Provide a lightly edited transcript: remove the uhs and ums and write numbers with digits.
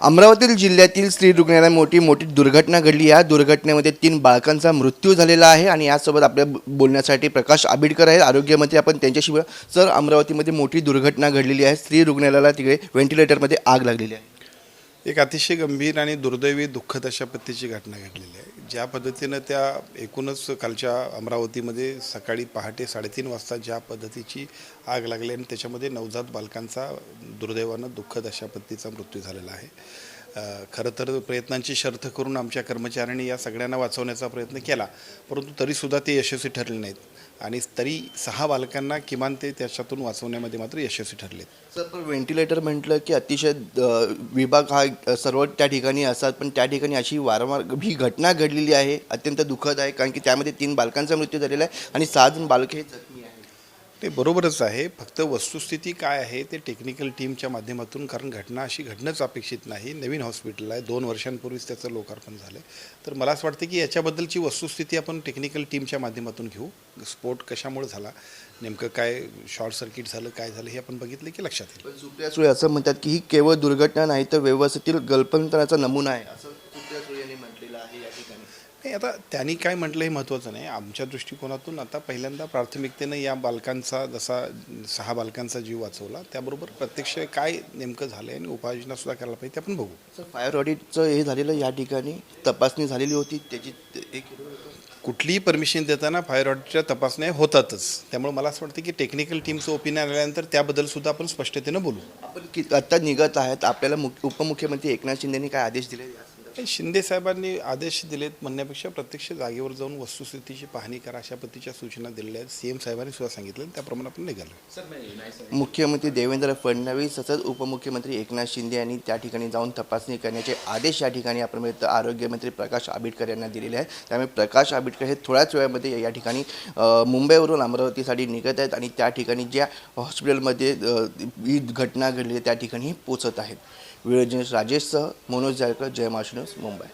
अमरावती जिल्ह्यातील स्त्री रुग्णालयात मोठी दुर्घटना घडली। या दुर्घटनेमध्ये 3 बाळकांचा मृत्यू झालेला आहे आणि यासोबत आपल्या बोलण्यासाठी प्रकाश आबिडकर आहेत, आरोग्यमंत्री। आपण त्यांच्याशी सर, अमरावतीमध्ये मोठी दुर्घटना घडलेली आहे। स्त्री रुग्णालयाला तिकडे व्हेंटिलेटरमध्ये आग लागलेली आहे। एक अतिशय गंभीर आणि दुर्दैवी दुःखद अशा पद्धतीची घटना घडलेली आहे। ज्या पद्धतीनं त्या एकूणच कालच्या अमरावतीमध्ये सकाळी पहाटे 3:30 वाजता ज्या पद्धतीची आग लागली आणि त्याच्यामध्ये नवजात बालकांचा दुर्दैवानं दुःखद अशा पद्धतीचा मृत्यू झालेला आहे। खरं तर प्रयत्नांची शर्थ करून आमच्या कर्मचाऱ्यांनी या सगळ्यांना वाचवण्याचा प्रयत्न केला, परंतु तरीसुद्धा ते यशस्वी ठरले नाहीत आणि तरी 6 बालकांना किमान ते त्याच्यातून वाचवण्यामध्ये मात्र यशस्वी ठरले। सर, पण व्हेंटिलेटर म्हटलं की अतिशय विभाग हा सर्व त्या ठिकाणी असतात, पण त्या ठिकाणी अशी वारंवार ही घटना घडलेली आहे, अत्यंत दुःखद आहे। कारण की त्यामध्ये 3 बालकांचा मृत्यू झालेला आहे आणि 6 जण बालके हे जखमी आहेत। ते बरोबरच आहे, फक्त वस्तुस्थिती काय आहे ते टेक्निकल टीमच्या माध्यमातून, कारण घटना अशी घडणंच अपेक्षित नाही। नवीन हॉस्पिटल आहे, 2 वर्षांपूर्वीच त्याचं लोकार्पण झालं, तर मला असं वाटतं की याच्याबद्दलची वस्तुस्थिती आपण टेक्निकल टीमच्या माध्यमातून घेऊ। स्फोट कशामुळे झाला, नेमकं काय शॉर्ट सर्किट झालं, काय झालं हे आपण बघितलं की लक्षात येईल। पण सुप्रिया सुळे असं म्हणतात की ही केवळ दुर्घटना नाही तर व्यवस्थेतील गलपंतनाचा नमुना आहे, असं सुप्रिया सुळे यांनी म्हटलेलं आहे या ठिकाणी। नाही, आता त्यांनी काय म्हटलं हे महत्त्वाचं नाही। आमच्या दृष्टिकोनातून आता पहिल्यांदा प्राथमिकतेनं या बालकांचा, जसा 6 बालकांचा जीव वाचवला, त्याबरोबर प्रत्यक्ष काय नेमकं झालं आणि उपाययोजनासुद्धा करायला पाहिजे ते आपण बघू। सर, फायर ऑडिटचं हे झालेलं या ठिकाणी तपासणी झालेली होती, त्याची एक कुठलीही परमिशन देताना फायर ऑडिटच्या तपासण्या होतातच, त्यामुळे मला असं वाटतं की टेक्निकल टीमचं ओपिनियन आल्यानंतर त्याबद्दलसुद्धा आपण स्पष्टतेनं बोलू। आपण आता निघत आहेत, आपल्याला उपमुख्यमंत्री एकनाथ शिंदेंनी काय आदेश दिले? शिंदे साहेबांनी आदेश दिलेत म्हणण्यापेक्षा प्रत्यक्ष जागेवर जाऊन वस्तुस्थितीची पाहणी करा अशा पद्धतीच्या सूचना दिलेल्या आहेत। सीएम साहेबांनी सुद्धा सांगितलं, त्याप्रमाणे आपण निघालो। मुख्यमंत्री देवेंद्र फडणवीस तसंच उपमुख्यमंत्री एकनाथ शिंदे यांनी त्या ठिकाणी जाऊन तपासणी करण्याचे आदेश या ठिकाणी आपण आरोग्यमंत्री प्रकाश आबिडकर यांना दिलेले आहेत। त्यामुळे प्रकाश आबिडकर हे थोड्याच वेळामध्ये या ठिकाणी मुंबईवरून अमरावतीसाठी निघत आहेत आणि त्या ठिकाणी ज्या हॉस्पिटलमध्ये ही घटना घडली त्या ठिकाणी पोचत आहेत। व्हिडिओ जर्नलिस्ट राजेशसह मनोज जायकर, जय महाराष्ट्र न्यूज, मुंबई।